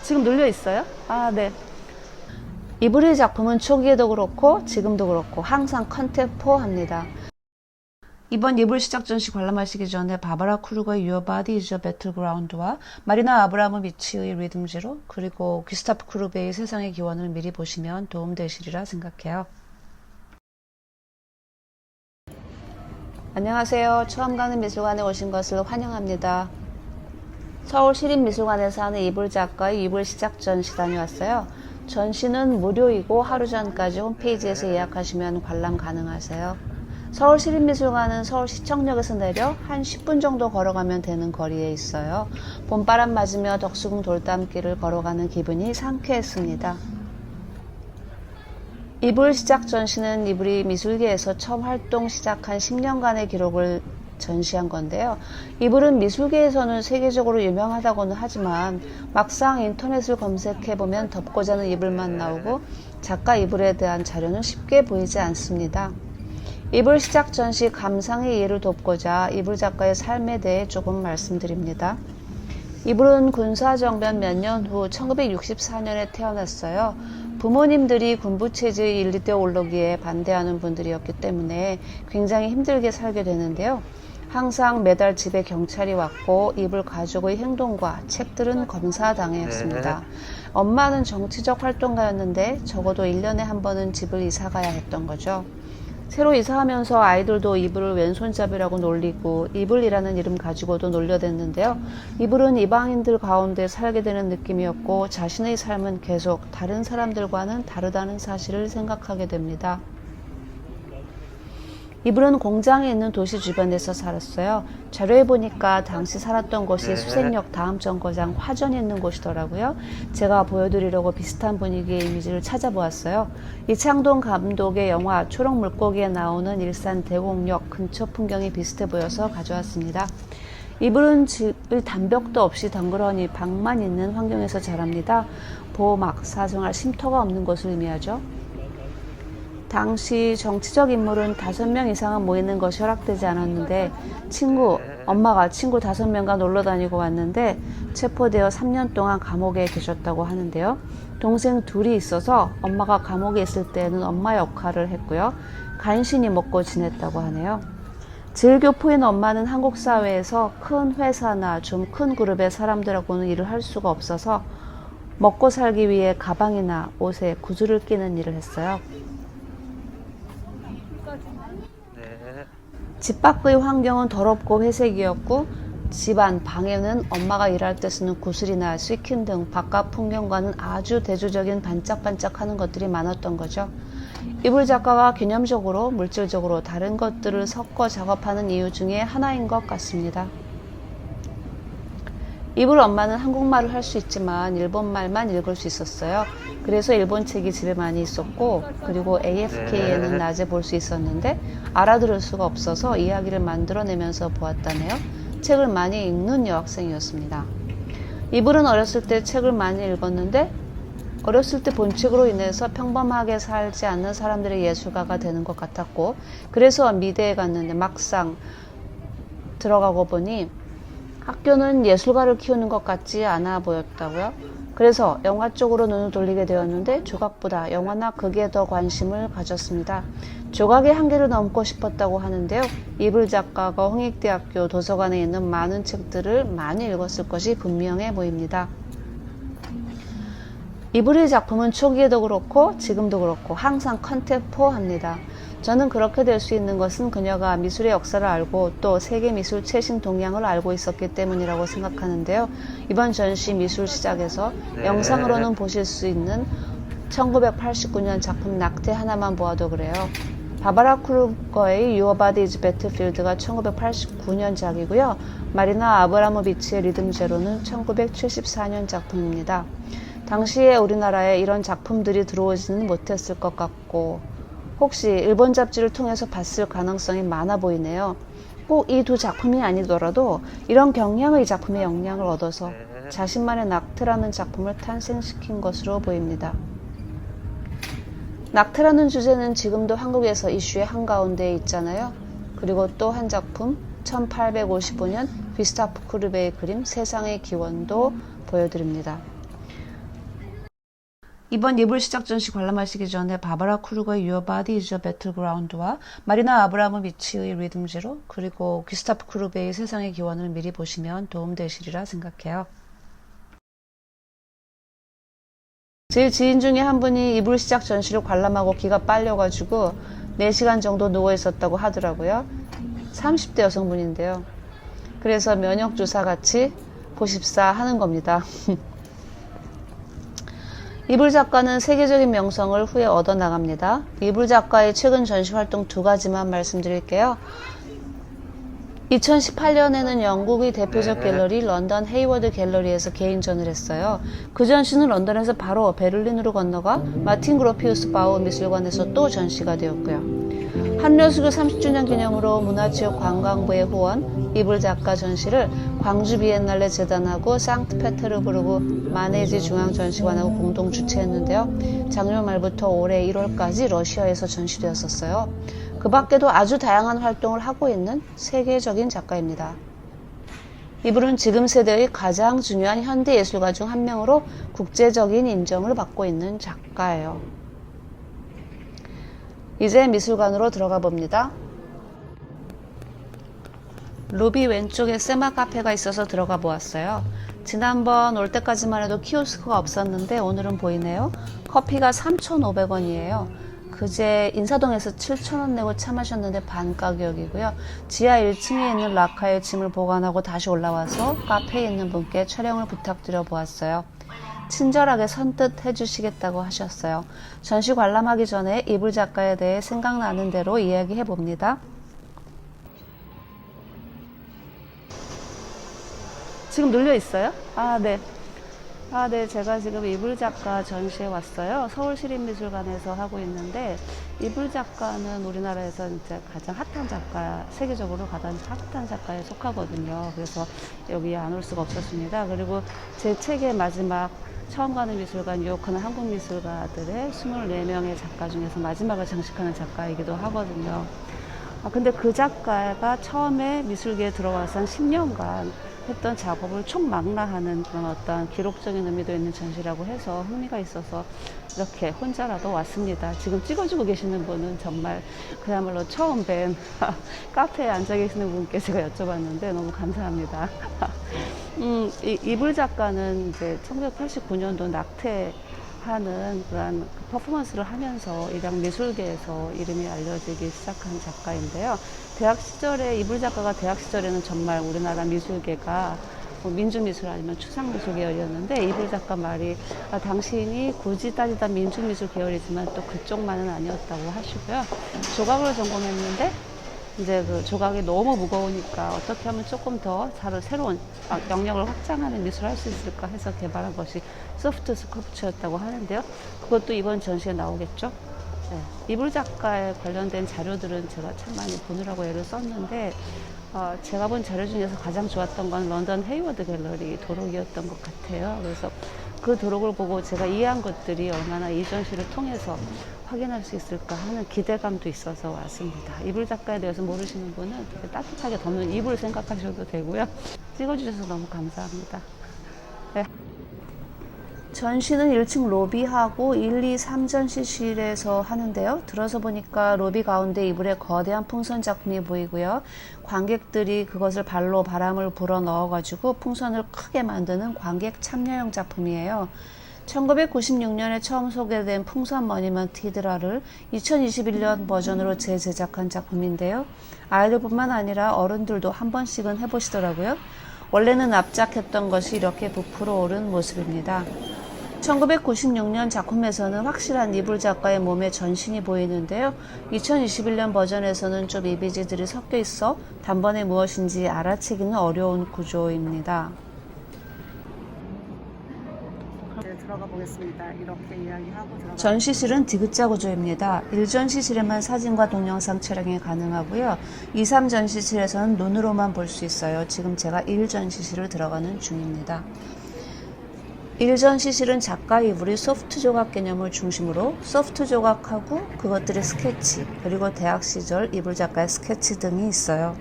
지금 눌려 있어요? 아, 네. 이브리 작품은 초기에도 그렇고 지금도 그렇고 항상 컨템포합니다. 이번 이불 시작 전시 관람하시기 전에 바바라 크루거의 Your Body is a Battleground와 마리나 아브라모비치의 리듬 제로 그리고 귀스타프 크루베의 세상의 기원을 미리 보시면 도움되시리라 생각해요. 안녕하세요. 처음 가는 미술관에 오신 것을 환영합니다. 서울시립미술관에서 하는 이불 작가의 이불 시작 전시 다녀왔어요. 전시는 무료이고 하루 전까지 홈페이지에서 예약하시면 관람 가능하세요. 서울시립미술관은 서울시청역에서 내려 한 10분 정도 걸어가면 되는 거리에 있어요. 봄바람 맞으며 덕수궁 돌담길을 걸어가는 기분이 상쾌했습니다. 이불 시작 전시는 이불이 미술계에서 처음 활동 시작한 10년간의 기록을 전시한 건데요. 이불은 미술계에서는 세계적으로 유명하다고는 하지만 막상 인터넷을 검색해보면 덮고 자는 이불만 나오고 작가 이불에 대한 자료는 쉽게 보이지 않습니다. 이불 시작 전시 감상의 이해를 돕고자 이불 작가의 삶에 대해 조금 말씀드립니다. 이불은 군사정변 몇 년 후 1964년에 태어났어요. 부모님들이 군부체제의 1, 2대 올라오기에 반대하는 분들이었기 때문에 굉장히 힘들게 살게 되는데요. 항상 매달 집에 경찰이 왔고 이불 가족의 행동과 책들은 검사당했습니다. 엄마는 정치적 활동가였는데 적어도 1년에 한 번은 집을 이사가야 했던 거죠. 새로 이사하면서 아이들도 이불을 왼손잡이라고 놀리고 이불이라는 이름 가지고도 놀려댔는데요. 이불은 이방인들 가운데 살게 되는 느낌이었고 자신의 삶은 계속 다른 사람들과는 다르다는 사실을 생각하게 됩니다. 이불은 공장에 있는 도시 주변에서 살았어요. 자료에 보니까 당시 살았던 곳이 수색역 다음 정거장 화전에 있는 곳이더라고요. 제가 보여드리려고 비슷한 분위기의 이미지를 찾아보았어요. 이창동 감독의 영화 초록 물고기에 나오는 일산 대곡역 근처 풍경이 비슷해 보여서 가져왔습니다. 이불은 집의 단벽도 없이 덩그러니 방만 있는 환경에서 자랍니다. 보호막, 사생활 쉼터가 없는 것을 의미하죠. 당시 정치적 인물은 5명 이상은 모이는 것이 허락되지 않았는데 엄마가 친구 5명과 놀러 다니고 왔는데 체포되어 3년 동안 감옥에 계셨다고 하는데요. 동생 둘이 있어서 엄마가 감옥에 있을 때는 엄마 역할을 했고요. 간신히 먹고 지냈다고 하네요. 제일교포인 엄마는 한국 사회에서 큰 회사나 좀 큰 그룹의 사람들하고는 일을 할 수가 없어서 먹고 살기 위해 가방이나 옷에 구두를 끼는 일을 했어요. 집 밖의 환경은 더럽고 회색이었고 집안, 방에는 엄마가 일할 때 쓰는 구슬이나 스킨 등 바깥 풍경과는 아주 대조적인 반짝반짝하는 것들이 많았던 거죠. 이불 작가가 개념적으로, 물질적으로 다른 것들을 섞어 작업하는 이유 중에 하나인 것 같습니다. 이불 엄마는 한국말을 할 수 있지만 일본말만 읽을 수 있었어요. 그래서 일본 책이 집에 많이 있었고 그리고 AFK에는 낮에 볼 수 있었는데 알아들을 수가 없어서 이야기를 만들어내면서 보았다네요. 책을 많이 읽는 여학생이었습니다. 이불은 어렸을 때 책을 많이 읽었는데 어렸을 때 본 책으로 인해서 평범하게 살지 않는 사람들의 예술가가 되는 것 같았고 그래서 미대에 갔는데 막상 들어가고 보니 학교는 예술가를 키우는 것 같지 않아 보였다고요. 그래서 영화 쪽으로 눈을 돌리게 되었는데 조각보다 영화나 극에 더 관심을 가졌습니다. 조각의 한계를 넘고 싶었다고 하는데요. 이불 작가가 홍익대학교 도서관에 있는 많은 책들을 많이 읽었을 것이 분명해 보입니다. 이불의 작품은 초기에도 그렇고 지금도 그렇고 항상 컨템포합니다. 저는 그렇게 될 수 있는 것은 그녀가 미술의 역사를 알고 또 세계 미술 최신 동향을 알고 있었기 때문이라고 생각하는데요. 이번 전시 미술 시작에서 영상으로는 보실 수 있는 1989년 작품 낙태 하나만 보아도 그래요. 바바라 크루거의 Your Body is Battlefield가 1989년작이고요. 마리나 아브라모비치의 리듬 제로는 1974년 작품입니다. 당시에 우리나라에 이런 작품들이 들어오지는 못했을 것 같고 혹시 일본 잡지를 통해서 봤을 가능성이 많아 보이네요. 꼭 이 두 작품이 아니더라도 이런 경향의 작품의 영향을 얻어서 자신만의 낙태라는 작품을 탄생시킨 것으로 보입니다. 낙태라는 주제는 지금도 한국에서 이슈의 한가운데에 있잖아요. 그리고 또 한 작품 1855년 귀스타프 크루베의 그림 세상의 기원도 보여드립니다. 이번 이불 시작 전시 관람하시기 전에 바바라 크루거의 Your Body is a Battleground와 마리나 아브라모비치의 리듬 제로, 그리고 귀스타프 크루베의 세상의 기원을 미리 보시면 도움되시리라 생각해요. 제 지인 중에 한 분이 이불 시작 전시를 관람하고 기가 빨려가지고 4시간 정도 누워 있었다고 하더라고요. 30대 여성분인데요. 그래서 면역주사 같이 보십사 하는 겁니다. 이불 작가는 세계적인 명성을 후에 얻어나갑니다. 이불 작가의 최근 전시 활동 2가지만 말씀드릴게요. 2018년에는 영국의 대표적 갤러리 런던 헤이워드 갤러리에서 개인전을 했어요. 그 전시는 런던에서 바로 베를린으로 건너가 마틴 그로피우스 바우 미술관에서 또 전시가 되었고요. 한려수교 30주년 기념으로 문화체육관광부의 후원 이불 작가 전시를 광주 비엔날레 재단하고 상트페테르부르크 마네지 중앙전시관하고 공동 주최했는데요. 작년 말부터 올해 1월까지 러시아에서 전시되었었어요. 그 밖에도 아주 다양한 활동을 하고 있는 세계적인 작가입니다. 이분은 지금 세대의 가장 중요한 현대 예술가 중 한 명으로 국제적인 인정을 받고 있는 작가예요. 이제 미술관으로 들어가 봅니다. 로비 왼쪽에 세마 카페가 있어서 들어가 보았어요. 지난번 올 때까지만 해도 키오스크가 없었는데 오늘은 보이네요. 커피가 3,500원이에요. 그제 인사동에서 7,000원 내고 차 마셨는데 반 가격이고요. 지하 1층에 있는 라카에 짐을 보관하고 다시 올라와서 카페에 있는 분께 촬영을 부탁드려 보았어요. 친절하게 선뜻 해주시겠다고 하셨어요. 전시 관람하기 전에 이불 작가에 대해 생각나는 대로 이야기해 봅니다. 지금 눌려 있어요? 네, 제가 지금 이불 작가 전시에 왔어요. 서울시립미술관에서 하고 있는데, 이불 작가는 우리나라에서 이제 가장 핫한 작가, 세계적으로 가장 핫한 작가에 속하거든요. 그래서 여기에 안 올 수가 없었습니다. 그리고 제 책의 마지막 처음 가는 미술관, 유혹하는 한국 미술가들의 24명의 작가 중에서 마지막을 장식하는 작가이기도 하거든요. 근데 그 작가가 처음에 미술계에 들어와서 한 10년간 했던 작업을 총망라하는 그런 어떤 기록적인 의미도 있는 전시라고 해서 흥미가 있어서 이렇게 혼자라도 왔습니다. 지금 찍어주고 계시는 분은 정말 그야말로 처음 뵌 카페에 앉아 계시는 분께 제가 여쭤봤는데 너무 감사합니다. 이불 작가는 이제 1989년도 낙태하는 그런 퍼포먼스를 하면서 일약 미술계에서 이름이 알려지기 시작한 작가인데요. 대학 시절에 이불 작가가 대학 시절에는 정말 우리나라 미술계가 민주미술 아니면 추상미술 계열이었는데 이불 작가 말이 당신이 굳이 따지다 민주미술 계열이지만 또 그쪽만은 아니었다고 하시고요. 조각을 전공했는데 이제 그 조각이 너무 무거우니까 어떻게 하면 조금 더 새로운 영역을 확장하는 미술을 할 수 있을까 해서 개발한 것이 소프트 스컬프처였다고 하는데요. 그것도 이번 전시에 나오겠죠. 네. 이불 작가에 관련된 자료들은 제가 참 많이 보느라고 애를 썼는데 제가 본 자료 중에서 가장 좋았던 건 런던 헤이워드 갤러리 도록이었던 것 같아요. 그래서 그 도록을 보고 제가 이해한 것들이 얼마나 이 전시를 통해서 확인할 수 있을까 하는 기대감도 있어서 왔습니다. 이불 작가에 대해서 모르시는 분은 되게 따뜻하게 덮는 이불 생각하셔도 되고요. 찍어주셔서 너무 감사합니다. 네. 전시는 1층 로비하고 1, 2, 3전시실에서 하는데요. 들어서 보니까 로비 가운데 이불에 거대한 풍선 작품이 보이고요. 관객들이 그것을 발로 바람을 불어 넣어가지고 풍선을 크게 만드는 관객 참여형 작품이에요. 1996년에 처음 소개된 풍선 머니먼트 히드라를 2021년 버전으로 재제작한 작품인데요. 아이들뿐만 아니라 어른들도 한 번씩은 해보시더라고요. 원래는 납작했던 것이 이렇게 부풀어 오른 모습입니다. 1996년 작품에서는 확실한 이불 작가의 몸에 전신이 보이는데요. 2021년 버전에서는 좀 이미지들이 섞여 있어 단번에 무엇인지 알아채기는 어려운 구조입니다. 들어가 보겠습니다. 이렇게 이야기하고 들어가. 전시실은 디귿자 구조입니다. 1전시실에만 사진과 동영상 촬영이 가능하고요. 2, 3전시실에서는 눈으로만 볼 수 있어요. 지금 제가 1전시실을 들어가는 중입니다. 1전시실은 작가 이불이 소프트 조각 개념을 중심으로 소프트 조각하고 그것들의 스케치, 그리고 대학 시절 이불 작가의 스케치 등이 있어요.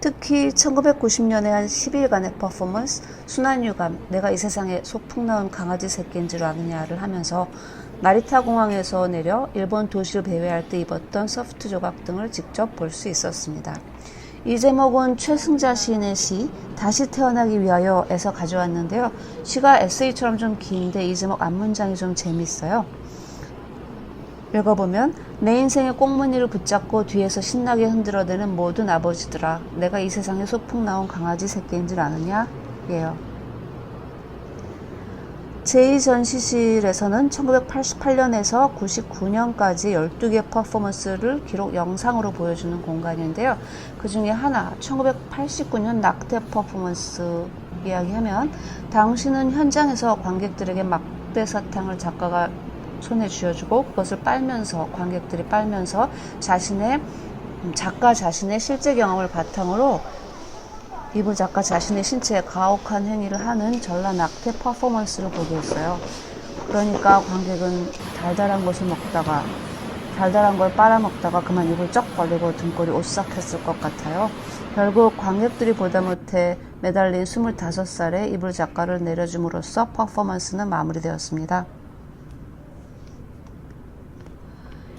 특히 1990년에 한 10일간의 퍼포먼스 순환유감 내가 이 세상에 소풍 나온 강아지 새끼인 줄 아느냐를 하면서 나리타 공항에서 내려 일본 도시를 배회할 때 입었던 서프트 조각 등을 직접 볼 수 있었습니다. 이 제목은 최승자 시인의 시 다시 태어나기 위하여에서 가져왔는데요. 시가 에세이처럼 좀 긴데 이 제목 앞문장이 좀 재밌어요. 읽어보면 내 인생의 꽁무니를 붙잡고 뒤에서 신나게 흔들어대는 모든 아버지들아, 내가 이 세상에 소풍 나온 강아지 새끼인 줄 아느냐? 예요. 제2전시실에서는 1988년에서 99년까지 12개 퍼포먼스를 기록 영상으로 보여주는 공간인데요. 그 중에 하나, 1989년 낙태 퍼포먼스 이야기하면 당시는 현장에서 관객들에게 막대 사탕을 작가가 손에 쥐어주고 그것을 빨면서 관객들이 빨면서 작가 자신의 실제 경험을 바탕으로 이불 작가 자신의 신체에 가혹한 행위를 하는 전라 낙태 퍼포먼스를 보게 했어요. 그러니까 관객은 달달한 것을 먹다가 달달한 걸 빨아먹다가 그만 입을 쩍 벌리고 등골이 오싹했을 것 같아요. 결국 관객들이 보다 못해 매달린 25살의 이불 작가를 내려줌으로써 퍼포먼스는 마무리되었습니다.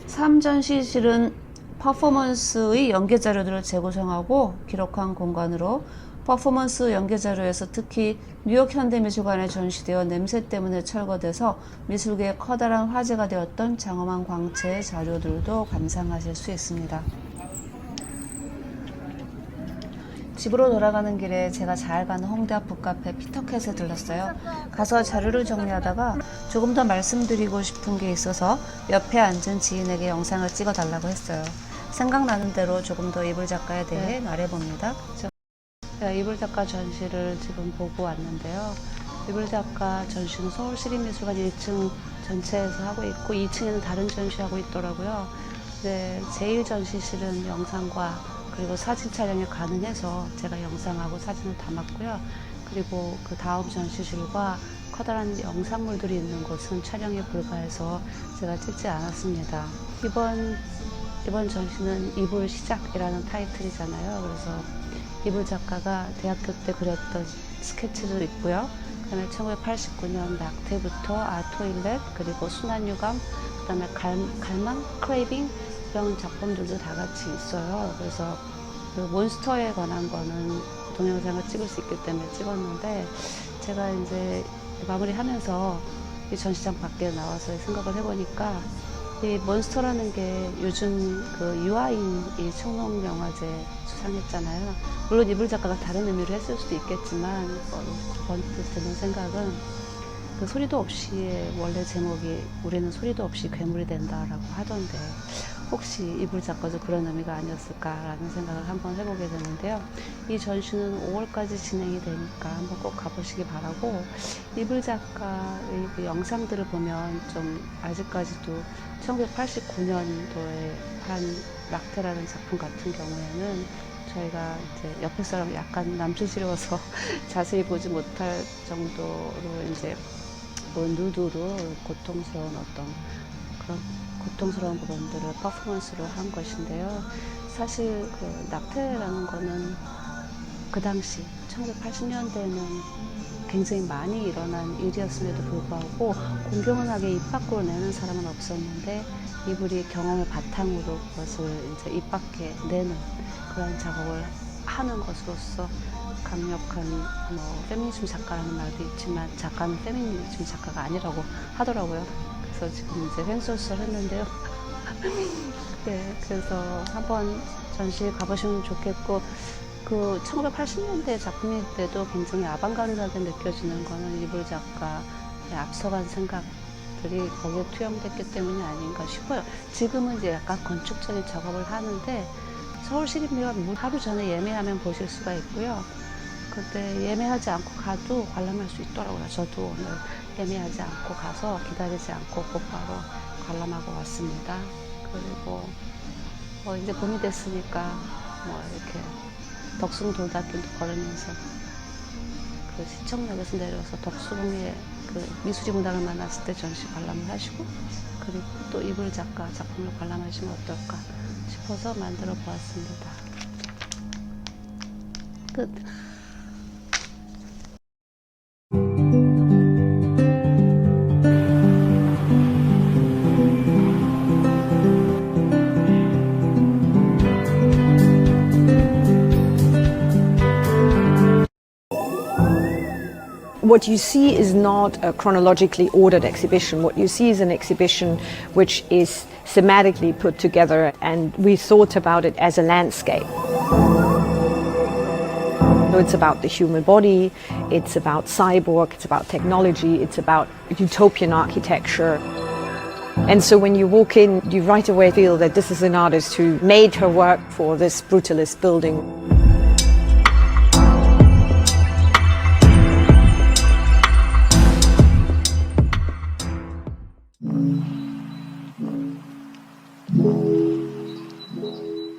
3전시실은 퍼포먼스의 연계 자료들을 재구성하고 기록한 공간으로 퍼포먼스 연계 자료에서 특히 뉴욕 현대미술관에 전시되어 냄새 때문에 철거돼서 미술계의 커다란 화제가 되었던 장엄한 광채의 자료들도 감상하실 수 있습니다. 집으로 돌아가는 길에 제가 잘 가는 홍대 앞 북카페 피터캣에 들렀어요. 가서 자료를 정리하다가 조금 더 말씀드리고 싶은 게 있어서 옆에 앉은 지인에게 영상을 찍어달라고 했어요. 생각나는 대로 조금 더 이불 작가에 대해 말해봅니다. 제가 이불 작가 전시를 지금 보고 왔는데요. 이불 작가 전시는 서울시립미술관 1층 전체에서 하고 있고 2층에는 다른 전시하고 있더라고요. 네, 제1전시실은 영상과 그리고 사진 촬영이 가능해서 제가 영상하고 사진을 담았고요. 그리고 그 다음 전시실과 커다란 영상물들이 있는 곳은 촬영에 불과해서 제가 찍지 않았습니다. 이번 전시는 이불 시작이라는 타이틀이잖아요. 그래서 이불 작가가 대학교 때 그렸던 스케치도 있고요. 그 다음에 1989년 낙태부터 아토일렛, 그리고 순환유감, 그 다음에 갈망, 크레이빙 이런 작품들도 다 같이 있어요. 그래서 그 몬스터에 관한 거는 동영상을 찍을 수 있기 때문에 찍었는데 제가 이제 마무리하면서 이 전시장 밖에 나와서 생각을 해보니까 이 몬스터라는 게 요즘 그 유아인이 청룡영화제 수상했잖아요. 물론 이불 작가가 다른 의미로 했을 수도 있겠지만 번뜩 드는 생각은 그 소리도 없이의 원래 제목이 우리는 소리도 없이 괴물이 된다라고 하던데 혹시 이불 작가도 그런 의미가 아니었을까라는 생각을 한번 해보게 되는데요. 이 전시는 5월까지 진행이 되니까 한번 꼭 가보시기 바라고, 이불 작가의 그 영상들을 보면 좀 아직까지도 1989년도에 한 낙태라는 작품 같은 경우에는 저희가 이제 옆에 사람 약간 남치스러워서 자세히 보지 못할 정도로 이제 뭐 누드로 고통스러운 어떤 그런 고통스러운 부분들을 퍼포먼스로 한 것인데요. 사실 그 낙태라는 거는 그 당시 1980년대에는 굉장히 많이 일어난 일이었음에도 불구하고 공공연하게 입 밖으로 내는 사람은 없었는데 이불이 경험을 바탕으로 그것을 이제 입 밖에 내는 그런 작업을 하는 것으로서 강력한 페미니즘 작가라는 말도 있지만 작가는 페미니즘 작가가 아니라고 하더라고요. 그래서 지금 이제 횡설수설 했는데요. 네, 그래서 한번 전시 가보시면 좋겠고, 그 1980년대 작품일 때도 굉장히 아방가르드하게 느껴지는 거는 이불 작가의 앞서간 생각들이 거기에 투영됐기 때문이 아닌가 싶어요. 지금은 이제 약간 건축적인 작업을 하는데 서울시립미관 하루 전에 예매하면 보실 수가 있고요. 그때 예매하지 않고 가도 관람할 수 있더라고요. 저도 오늘 예매하지 않고 가서 기다리지 않고 곧바로 관람하고 왔습니다. 그리고 이제 봄이 됐으니까 이렇게 덕숭 돌담길도 걸으면서 그 시청역에서 내려서 덕숭의 그 미술이 문화를 만났을 때 전시 관람을 하시고, 그리고 또 이불 작가 작품을 관람하시면 어떨까 싶어서 만들어 보았습니다. 끝. What you see is not a chronologically ordered exhibition. What you see is an exhibition which is thematically put together, and we thought about it as a landscape. So it's about the human body, it's about cyborg, it's about technology, it's about utopian architecture. And so when you walk in, you right away feel that this is an artist who made her work for this brutalist building.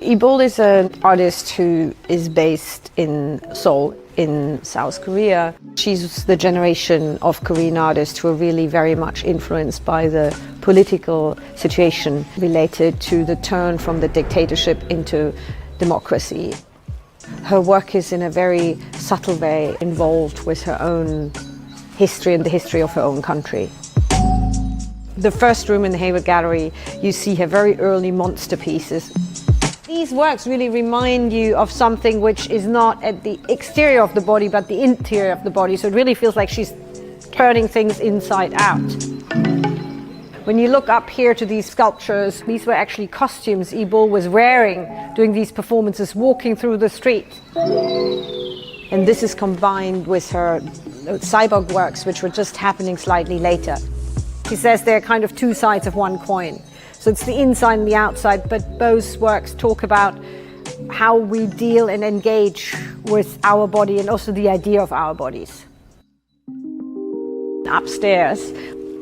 Lee Bol is an artist who is based in Seoul, in South Korea. She's the generation of Korean artists who are really very much influenced by the political situation related to the turn from the dictatorship into democracy. Her work is in a very subtle way involved with her own history and the history of her own country. The first room in the Hayward Gallery, you see her very early monster pieces. These works really remind you of something which is not at the exterior of the body, but the interior of the body. So it really feels like she's turning things inside out. When you look up here to these sculptures, these were actually costumes Lee Bol was wearing during these performances, walking through the street. And this is combined with her cyborg works, which were just happening slightly later. She says they're kind of two sides of one coin. So it's the inside and the outside, but both works talk about how we deal and engage with our body and also the idea of our bodies. Upstairs,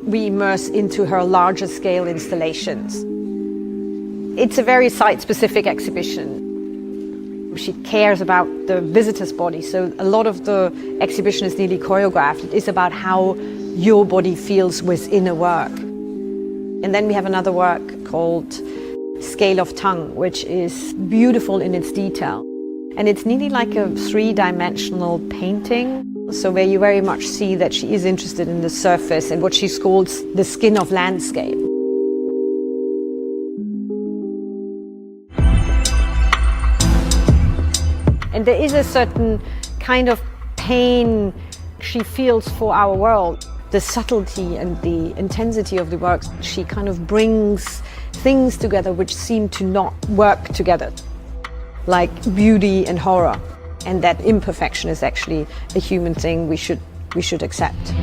we immerse into her larger scale installations. It's a very site-specific exhibition. She cares about the visitor's body, so a lot of the exhibition is nearly choreographed. It is about how your body feels within a work. And then we have another work called Scale of Tongue, which is beautiful in its detail. And it's nearly like a three-dimensional painting, so where you very much see that she is interested in the surface and what she calls the skin of landscape. And there is a certain kind of pain she feels for our world. The subtlety and the intensity of the works, she kind of brings things together which seem to not work together, like beauty and horror. And that imperfection is actually a human thing we should accept.